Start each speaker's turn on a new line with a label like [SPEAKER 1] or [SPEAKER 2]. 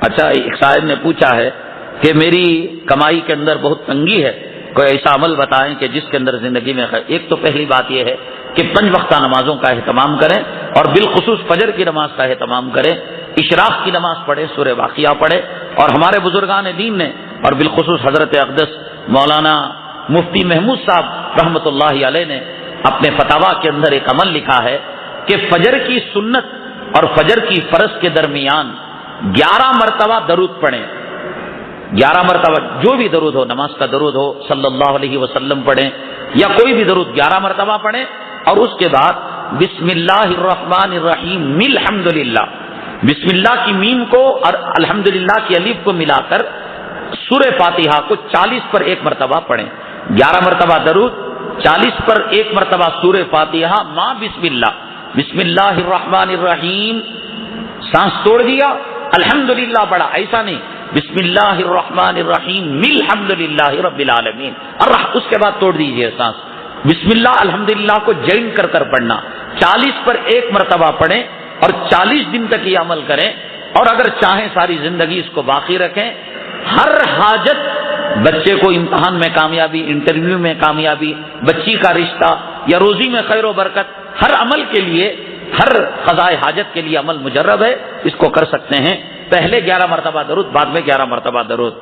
[SPEAKER 1] اچھا، ایک صاحب نے پوچھا ہے کہ میری کمائی کے اندر بہت تنگی ہے، کوئی ایسا عمل بتائیں کہ جس کے اندر زندگی میں خیر۔ ایک تو پہلی بات یہ ہے کہ 5 وقتہ نمازوں کا اہتمام کریں، اور بالخصوص فجر کی نماز کا اہتمام کریں، اشراق کی نماز پڑھیں، سورہ واقعہ پڑھیں۔ اور ہمارے بزرگان دین نے، اور بالخصوص حضرت اقدس مولانا مفتی محمود صاحب رحمۃ اللہ علیہ نے اپنے فتاویٰ کے اندر ایک عمل لکھا ہے کہ فجر کی سنت اور فجر کی فرض کے درمیان 11 مرتبہ درود پڑھیں۔ 11 مرتبہ جو بھی درود ہو، نماز کا درود ہو، صلی اللہ علیہ وسلم پڑھیں، یا کوئی بھی درود 11 مرتبہ پڑھیں، اور اس کے بعد بسم اللہ الرحمن الرحیم الحمدللہ، بسم اللہ کی میم کو اور الحمدللہ کی الف کو ملا کر سورہ فاتحہ کو 40 پر 1 مرتبہ پڑھیں۔ 11 مرتبہ درود، 40 پر 1 مرتبہ سورہ فاتحہ ماں بسم اللہ، بسم اللہ الرحمن الرحیم، سانس توڑ دیا، الحمدللہ پڑھا، ایسا نہیں، بسم اللہ الرحمن الرحیم الحمدللہ رب العالمین، اس کے بعد توڑ دیجئے سانس، بسم اللہ الحمدللہ کو جوائن کر کر پڑھنا، 40 پر 1 مرتبہ پڑھیں اور 40 دن تک یہ عمل کریں، اور اگر چاہیں ساری زندگی اس کو باقی رکھیں۔ ہر حاجت، بچے کو امتحان میں کامیابی، انٹرویو میں کامیابی، بچی کا رشتہ یا روزی میں خیر و برکت، ہر عمل کے لیے، ہر قضائے حاجت کے لیے عمل مجرب ہے، اس کو کر سکتے ہیں۔ پہلے 11 مرتبہ درود، بعد میں 11 مرتبہ درود۔